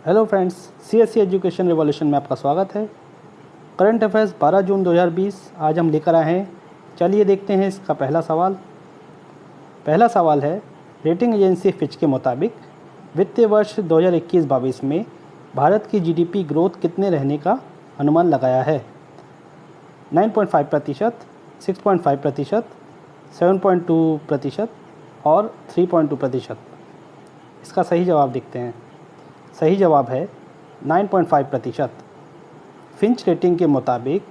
Hello friends, CSC education revolution में आपका स्वागत है। करंट अफेयर्स 12 जून 2020 आज हम लेकर आए हैं। चलिए देखते हैं इसका पहला सवाल। पहला सवाल है, रेटिंग एजेंसी फिच के मुताबिक वित्तीय वर्ष 2021-22 में भारत की जीडीपी ग्रोथ कितने रहने का अनुमान लगाया है? 9.5%, 6.5%, 7.2% और 3.2%। इसका सही जवाब देखते हैं। सही जवाब है 9.5%। फिंच रेटिंग के मुताबिक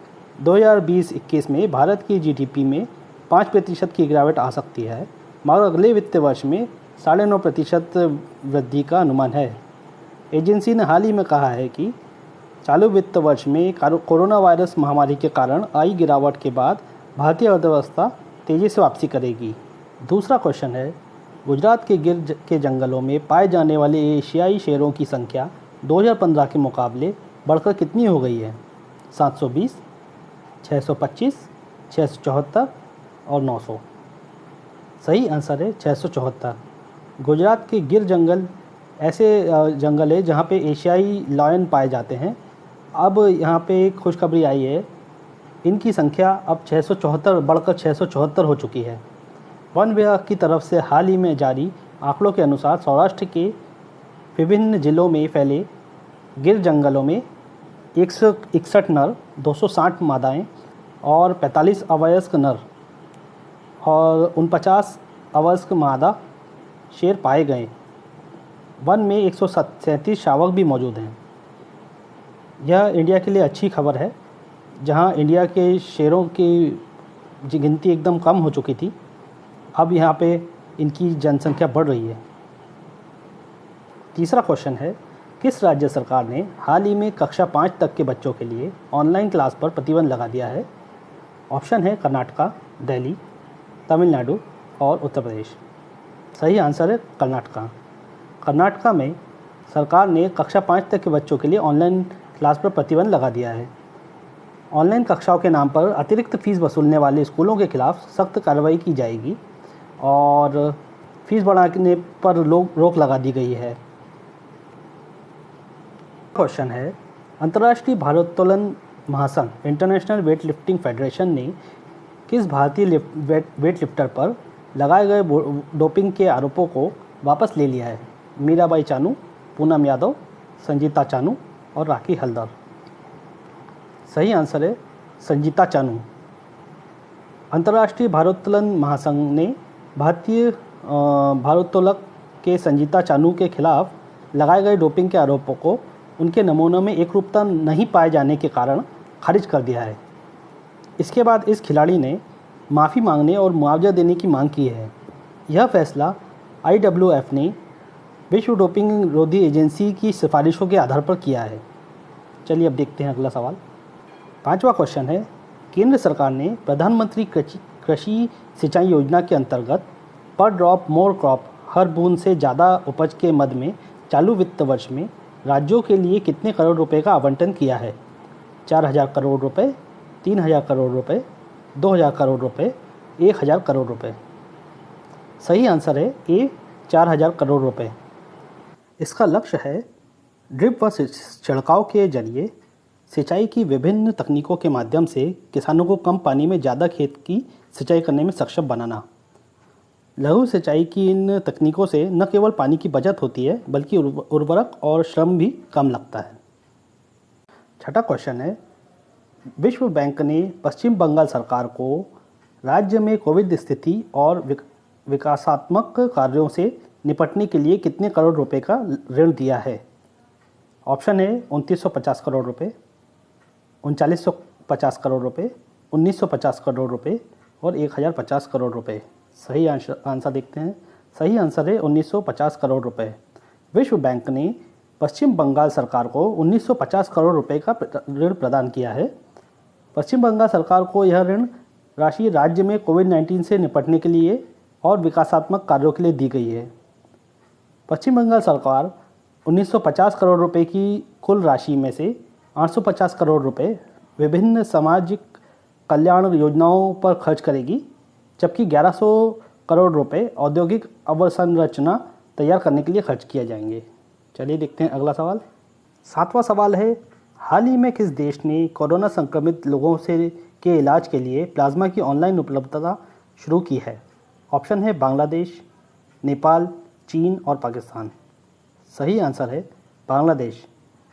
2020-21 में भारत की जीडीपी में 5% की गिरावट आ सकती है, मगर अगले वित्तीय वर्ष में 9.5% वृद्धि का अनुमान है। एजेंसी ने हाल ही में कहा है कि चालू वित्त वर्ष में कोरोना वायरस महामारी के कारण आई गिरावट के बाद भारतीय अर्थव्यवस्था तेज़ी से वापसी करेगी। दूसरा क्वेश्चन है, गुजरात के गिर के जंगलों में पाए जाने वाले एशियाई शेरों की संख्या 2015 के मुकाबले बढ़कर कितनी हो गई है? 720, 625, 674 और 900। सही आंसर है 674। गुजरात के गिर जंगल ऐसे जंगल है जहाँ पे एशियाई लायन पाए जाते हैं। अब यहाँ पे एक खुशखबरी आई है, इनकी संख्या अब 674 बढ़कर 674 हो चुकी है। वन विभाग की तरफ से हाल ही में जारी आंकड़ों के अनुसार सौराष्ट्र के विभिन्न जिलों में फैले गिर जंगलों में 161 नर, 260 मादाएं और 45 अवयस्क नर और 49 अवयस्क मादा शेर पाए गए। वन में 137 शावक भी मौजूद हैं। यह इंडिया के लिए अच्छी खबर है, जहां इंडिया के शेरों की गिनती एकदम कम हो चुकी थी, अब यहाँ पे इनकी जनसंख्या बढ़ रही है। तीसरा क्वेश्चन है, किस राज्य सरकार ने हाल ही में कक्षा 5 तक के बच्चों के लिए ऑनलाइन क्लास पर प्रतिबंध लगा दिया है? ऑप्शन है कर्नाटका, दिल्ली, तमिलनाडु और उत्तर प्रदेश। सही आंसर है कर्नाटका। कर्नाटका में सरकार ने कक्षा 5 तक के बच्चों के लिए ऑनलाइन क्लास पर प्रतिबंध लगा दिया है। ऑनलाइन कक्षाओं के नाम पर अतिरिक्त फ़ीस वसूलने वाले स्कूलों के खिलाफ सख्त कार्रवाई की जाएगी और फीस बढ़ाने पर रोक लगा दी गई है। क्वेश्चन है, अंतर्राष्ट्रीय भारोत्तोलन महासंघ इंटरनेशनल वेट लिफ्टिंग फेडरेशन ने किस भारतीय वेट लिफ्टर पर लगाए गए डोपिंग के आरोपों को वापस ले लिया है? मीराबाई चानू, पूनम यादव, संजीता चानू और राखी हल्दर। सही आंसर है संजीता चानू। अंतर्राष्ट्रीय भारोत्तोलन महासंघ ने भारतीय भारोत्तोलक के संजीता चानू के खिलाफ लगाए गए डोपिंग के आरोपों को उनके नमूनों में एकरूपता नहीं पाए जाने के कारण खारिज कर दिया है। इसके बाद इस खिलाड़ी ने माफ़ी मांगने और मुआवजा देने की मांग की है। यह फैसला IWF ने विश्व डोपिंग रोधी एजेंसी की सिफारिशों के आधार पर किया है। चलिए अब देखते हैं अगला सवाल। पांचवा क्वेश्चन है, केंद्र सरकार ने प्रधानमंत्री कृषि सिंचाई योजना के अंतर्गत पर ड्रॉप मोर क्रॉप, हर बूंद से ज़्यादा उपज के मद में चालू वित्त वर्ष में राज्यों के लिए कितने करोड़ रुपए का आवंटन किया है? 4,000 करोड़ रुपए, 3,000 करोड़ रुपए, 2,000 करोड़ रुपए, 1,000 करोड़ रुपए। सही आंसर है ए, 4,000 करोड़ रुपए। इसका लक्ष्य है ड्रिप व छिड़काव के जरिए सिंचाई की विभिन्न तकनीकों के माध्यम से किसानों को कम पानी में ज़्यादा खेत की सिंचाई करने में सक्षम बनाना। लघु सिंचाई की इन तकनीकों से न केवल पानी की बचत होती है, बल्कि उर्वरक और श्रम भी कम लगता है। छठा क्वेश्चन है, विश्व बैंक ने पश्चिम बंगाल सरकार को राज्य में कोविड स्थिति और विकासात्मक कार्यों से निपटने के लिए कितने करोड़ रुपए का ऋण दिया है? ऑप्शन है 2,950 करोड़ रुपए, 3,950 करोड़ रुपए, 1,950 करोड़ रुपए और 1,050 करोड़ रुपए। सही आंसर देखते हैं। सही आंसर है 1,950 करोड़ रुपए। विश्व बैंक ने पश्चिम बंगाल सरकार को 1,950 करोड़ रुपए का ऋण प्रदान किया है। पश्चिम बंगाल सरकार को यह ऋण राशि राज्य में कोविड-19 से निपटने के लिए और विकासात्मक कार्यों के लिए दी गई है। पश्चिम बंगाल सरकार 1,950 करोड़ रुपए की कुल राशि में से 850 करोड़ रुपए विभिन्न सामाजिक कल्याण योजनाओं पर खर्च करेगी, जबकि 1100 करोड़ रुपए औद्योगिक अवसंरचना तैयार करने के लिए खर्च किए जाएंगे। चलिए देखते हैं अगला सवाल। 7वां सवाल है, हाल ही में किस देश ने कोरोना संक्रमित लोगों से के इलाज के लिए प्लाज्मा की ऑनलाइन उपलब्धता शुरू की है? ऑप्शन है बांग्लादेश, नेपाल, चीन और पाकिस्तान। सही आंसर है बांग्लादेश।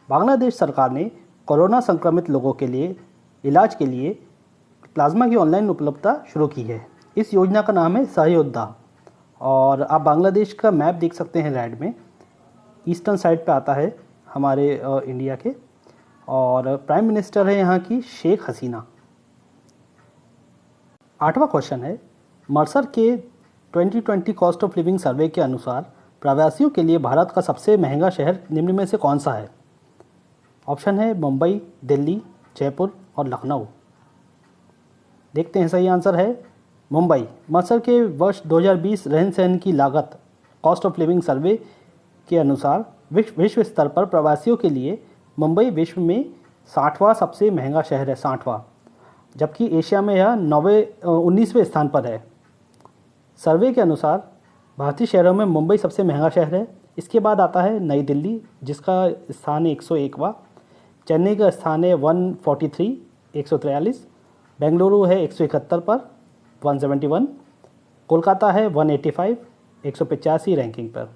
बांग्लादेश सरकार ने कोरोना संक्रमित लोगों के लिए इलाज के लिए प्लाज्मा की ऑनलाइन उपलब्धता शुरू की है। इस योजना का नाम है सहयोद्धा। और आप बांग्लादेश का मैप देख सकते हैं रेड में, ईस्टर्न साइड पे आता है हमारे इंडिया के, और प्राइम मिनिस्टर है यहाँ की शेख हसीना। 8वां क्वेश्चन है, मर्सर के 2020 कॉस्ट ऑफ लिविंग सर्वे के अनुसार प्रवासियों के लिए भारत का सबसे महंगा शहर निम्न में से कौन सा है? ऑप्शन है मुंबई, दिल्ली, जयपुर और लखनऊ। देखते हैं, सही आंसर है मुंबई। मर्सर के वर्ष 2020 रहन सहन की लागत कॉस्ट ऑफ लिविंग सर्वे के अनुसार विश्व स्तर पर प्रवासियों के लिए मुंबई विश्व में 60वां सबसे महंगा शहर है, 60वां, जबकि एशिया में यह 19वें स्थान पर है। सर्वे के अनुसार भारतीय शहरों में मुंबई सबसे महंगा शहर है। इसके बाद आता है नई दिल्ली, जिसका स्थान है 101वां, चेन्नई का स्थान है 143, 143, बेंगलुरु है 171 पर 171, कोलकाता है 185, 185 रैंकिंग पर।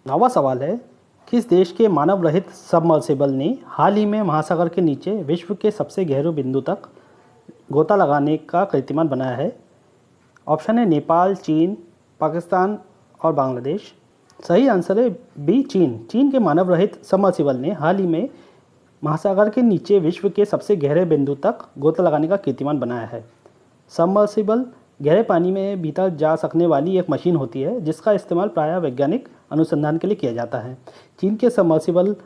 9वां सवाल है, किस देश के मानव रहित सबमर्सिबल ने हाल ही में महासागर के नीचे विश्व के सबसे गहरे बिंदु तक गोता लगाने का कीर्तिमान बनाया है? ऑप्शन है नेपाल, चीन, पाकिस्तान और बांग्लादेश। सही आंसर है बी, चीन। चीन के मानव रहित सबमर्सिबल ने हाल ही में महासागर के नीचे विश्व के सबसे गहरे बिंदु तक गोता लगाने का कीर्तिमान बनाया है। सबमर्सिबल गहरे पानी में भीतर जा सकने वाली एक मशीन होती है, जिसका इस्तेमाल प्रायः वैज्ञानिक अनुसंधान के लिए किया जाता है। चीन के सबमर्सिबल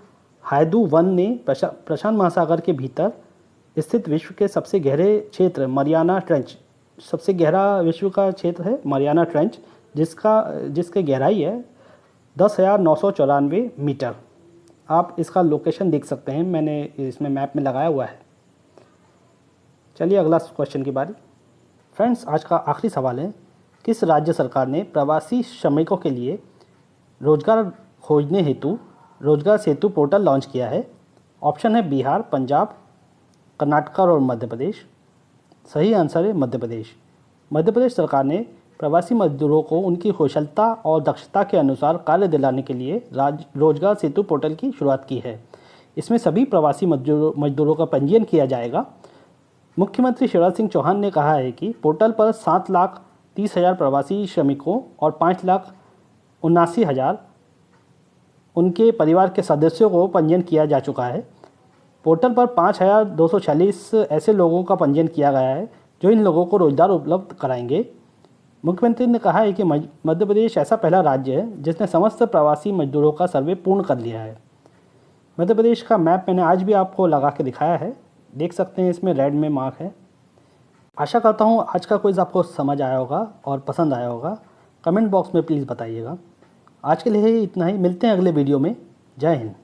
हायदू 1 ने प्रशांत महासागर के भीतर स्थित विश्व के सबसे गहरे क्षेत्र मरियाना ट्रेंच, सबसे गहरा विश्व का क्षेत्र है मरियाना ट्रेंच, जिसकी गहराई है 10,994 मीटर। आप इसका लोकेशन देख सकते हैं, मैंने इसमें मैप में लगाया हुआ है। चलिए अगला क्वेश्चन की बारी। फ्रेंड्स, आज का आखिरी सवाल है, किस राज्य सरकार ने प्रवासी श्रमिकों के लिए रोजगार खोजने हेतु रोजगार सेतु पोर्टल लॉन्च किया है? ऑप्शन है बिहार, पंजाब, कर्नाटक और मध्य प्रदेश। सही आंसर है मध्य प्रदेश। मध्य प्रदेश सरकार ने प्रवासी मजदूरों को उनकी कौशलता और दक्षता के अनुसार कार्य दिलाने के लिए रोजगार सेतु पोर्टल की शुरुआत की है। इसमें सभी प्रवासी मजदूरों का पंजीयन किया जाएगा। मुख्यमंत्री शिवराज सिंह चौहान ने कहा है कि पोर्टल पर 7,30,000 प्रवासी श्रमिकों और 5,79,000 उनके परिवार के सदस्यों को पंजीयन किया जा चुका है। पोर्टल पर 5,246 ऐसे लोगों का पंजीयन किया गया है जो इन लोगों को रोजगार उपलब्ध कराएंगे। मुख्यमंत्री ने कहा है कि मध्य प्रदेश ऐसा पहला राज्य है जिसने समस्त प्रवासी मजदूरों का सर्वे पूर्ण कर लिया है। मध्य प्रदेश का मैप मैंने आज भी आपको लगा के दिखाया है, देख सकते हैं, इसमें रेड में मार्क है। आशा करता हूँ आज का क्विज़ आपको समझ आया होगा और पसंद आया होगा। कमेंट बॉक्स में प्लीज़ बताइएगा। आज के लिए इतना ही, मिलते हैं अगले वीडियो में। जय हिंद।